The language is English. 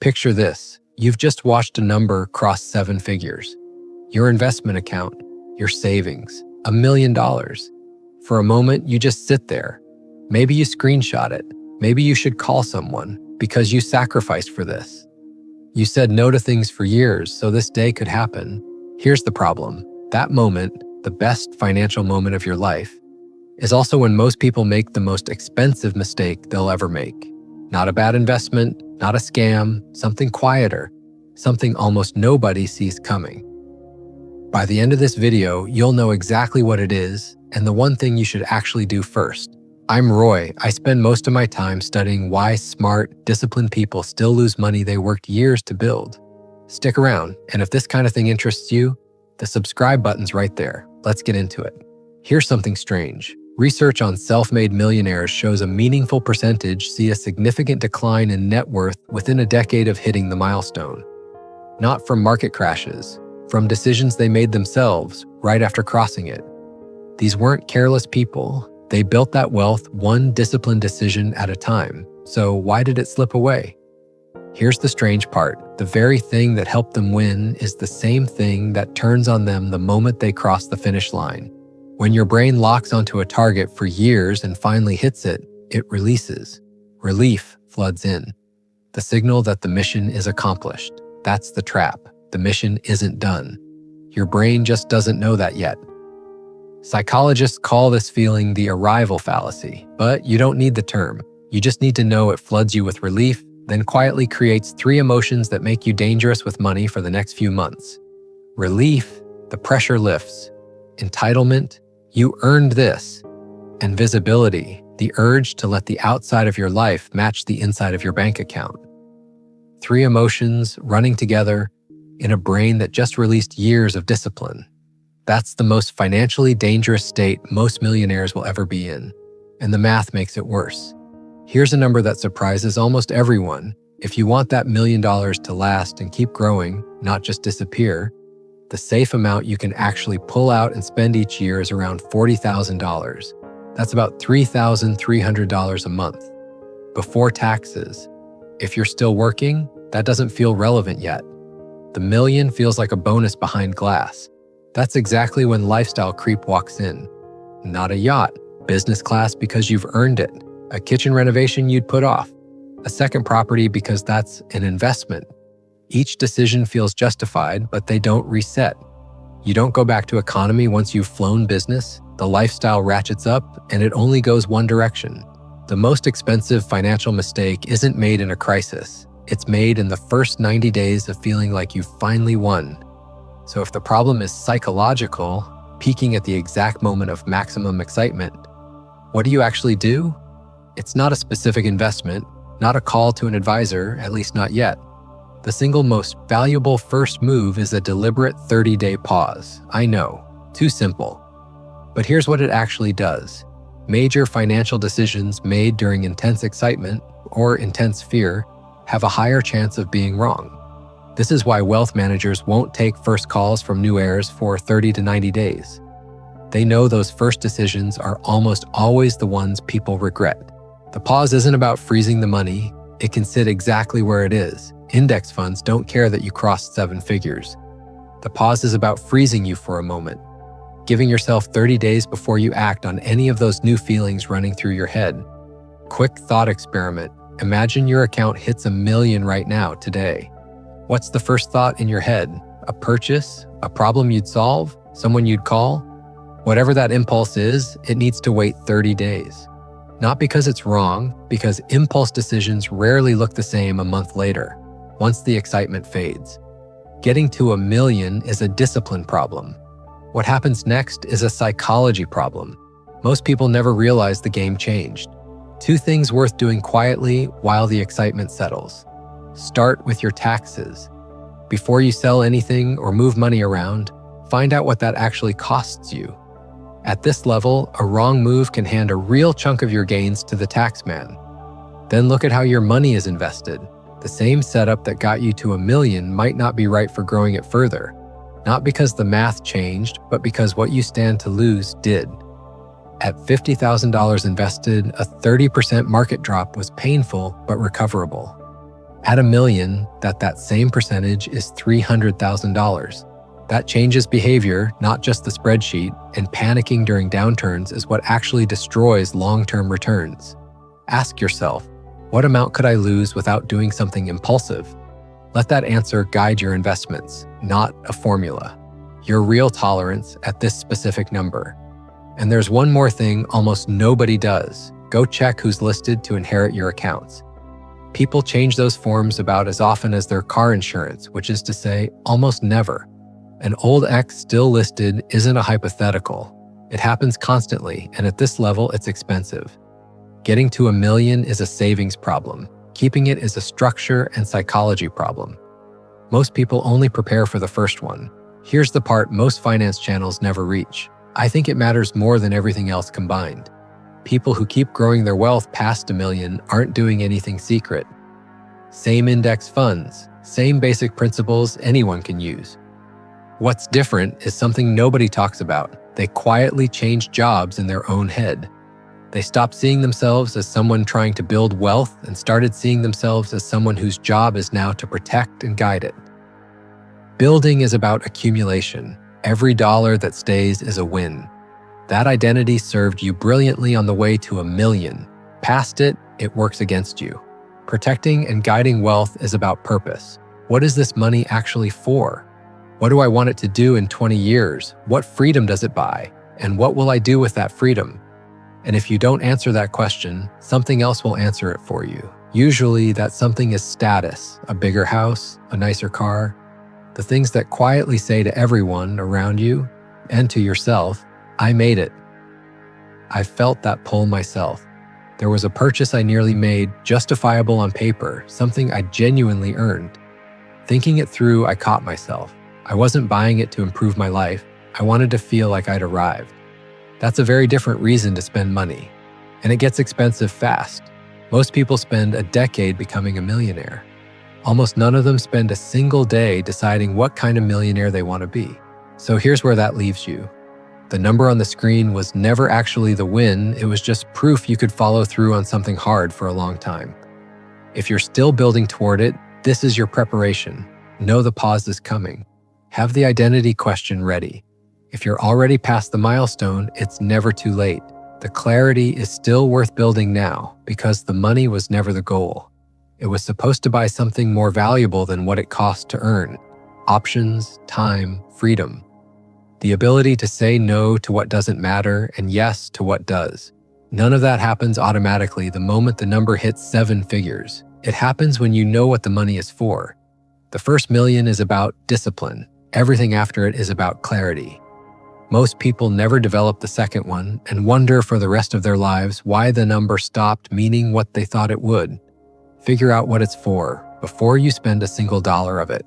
Picture this. You've just watched a number cross 7 figures. Your investment account, your savings, $1 million. For a moment, you just sit there. Maybe you screenshot it. Maybe you should call someone because you sacrificed for this. You said no to things for years so this day could happen. Here's the problem. That moment, the best financial moment of your life, is also when most people make the most expensive mistake they'll ever make. Not a bad investment, not a scam, something quieter, something almost nobody sees coming. By the end of this video, you'll know exactly what it is and the one thing you should actually do first. I'm Roy. I spend most of my time studying why smart, disciplined people still lose money they worked years to build. Stick around, and if this kind of thing interests you, the subscribe button's right there. Let's get into it. Here's something strange. Research on self-made millionaires shows a meaningful percentage see a significant decline in net worth within a decade of hitting the milestone. Not from market crashes, from decisions they made themselves right after crossing it. These weren't careless people. They built that wealth one disciplined decision at a time. So why did it slip away? Here's the strange part. The very thing that helped them win is the same thing that turns on them the moment they cross the finish line. When your brain locks onto a target for years and finally hits it, it releases. Relief floods in. The signal that the mission is accomplished. That's the trap. The mission isn't done. Your brain just doesn't know that yet. Psychologists call this feeling the arrival fallacy, but you don't need the term. You just need to know it floods you with relief, then quietly creates 3 emotions that make you dangerous with money for the next few months. Relief, the pressure lifts. Entitlement, you earned this. And visibility, the urge to let the outside of your life match the inside of your bank account. 3 emotions running together in a brain that just released years of discipline. That's the most financially dangerous state most millionaires will ever be in. And the math makes it worse. Here's a number that surprises almost everyone. If you want that $1 million to last and keep growing, not just disappear, the safe amount you can actually pull out and spend each year is around $40,000. That's about $3,300 a month. Before taxes. If you're still working, that doesn't feel relevant yet. The million feels like a bonus behind glass. That's exactly when lifestyle creep walks in. Not a yacht, business class because you've earned it, a kitchen renovation you'd put off, a second property because that's an investment. Each decision feels justified, but they don't reset. You don't go back to economy once you've flown business. The lifestyle ratchets up, and it only goes one direction. The most expensive financial mistake isn't made in a crisis. It's made in the first 90 days of feeling like you finally won. So if the problem is psychological, peaking at the exact moment of maximum excitement, what do you actually do? It's not a specific investment, not a call to an advisor, at least not yet. The single most valuable first move is a deliberate 30-day pause. I know, too simple. But here's what it actually does. Major financial decisions made during intense excitement or intense fear have a higher chance of being wrong. This is why wealth managers won't take first calls from new heirs for 30 to 90 days. They know those first decisions are almost always the ones people regret. The pause isn't about freezing the money. It can sit exactly where it is. Index funds don't care that you crossed 7 figures. The pause is about freezing you for a moment, giving yourself 30 days before you act on any of those new feelings running through your head. Quick thought experiment. Imagine your account hits $1 million right now, today. What's the first thought in your head? A purchase? A problem you'd solve? Someone you'd call? Whatever that impulse is, it needs to wait 30 days. Not because it's wrong, because impulse decisions rarely look the same a month later, once the excitement fades. Getting to $1 million is a discipline problem. What happens next is a psychology problem. Most people never realize the game changed. 2 things worth doing quietly while the excitement settles. Start with your taxes. Before you sell anything or move money around, find out what that actually costs you. At this level, a wrong move can hand a real chunk of your gains to the taxman. Then look at how your money is invested. The same setup that got you to $1 million might not be right for growing it further. Not because the math changed, but because what you stand to lose did. At $50,000 invested, a 30% market drop was painful but recoverable. At a million, that same percentage is $300,000. That changes behavior, not just the spreadsheet, and panicking during downturns is what actually destroys long-term returns. Ask yourself, what amount could I lose without doing something impulsive? Let that answer guide your investments, not a formula. Your real tolerance at this specific number. And there's one more thing almost nobody does. Go check who's listed to inherit your accounts. People change those forms about as often as their car insurance, which is to say, almost never. An old ex still listed isn't a hypothetical. It happens constantly, and at this level, it's expensive. Getting to $1 million is a savings problem. Keeping it is a structure and psychology problem. Most people only prepare for the first one. Here's the part most finance channels never reach. I think it matters more than everything else combined. People who keep growing their wealth past $1 million aren't doing anything secret. Same index funds, same basic principles anyone can use. What's different is something nobody talks about. They quietly change jobs in their own head. They stopped seeing themselves as someone trying to build wealth and started seeing themselves as someone whose job is now to protect and guide it. Building is about accumulation. Every dollar that stays is a win. That identity served you brilliantly on the way to $1 million. Past it, it works against you. Protecting and guiding wealth is about purpose. What is this money actually for? What do I want it to do in 20 years? What freedom does it buy? And what will I do with that freedom? And if you don't answer that question, something else will answer it for you. Usually that something is status, a bigger house, a nicer car, the things that quietly say to everyone around you and to yourself, I made it. I felt that pull myself. There was a purchase I nearly made, justifiable on paper, something I genuinely earned. Thinking it through, I caught myself. I wasn't buying it to improve my life. I wanted to feel like I'd arrived. That's a very different reason to spend money. And it gets expensive fast. Most people spend a decade becoming a millionaire. Almost none of them spend a single day deciding what kind of millionaire they want to be. So here's where that leaves you. The number on the screen was never actually the win, it was just proof you could follow through on something hard for a long time. If you're still building toward it, this is your preparation. Know the pause is coming. Have the identity question ready. If you're already past the milestone, it's never too late. The clarity is still worth building now because the money was never the goal. It was supposed to buy something more valuable than what it cost to earn. Options, time, freedom. The ability to say no to what doesn't matter and yes to what does. None of that happens automatically the moment the number hits 7 figures. It happens when you know what the money is for. The first $1 million is about discipline. Everything after it is about clarity. Most people never develop the second one and wonder for the rest of their lives why the number stopped meaning what they thought it would. Figure out what it's for before you spend a single dollar of it.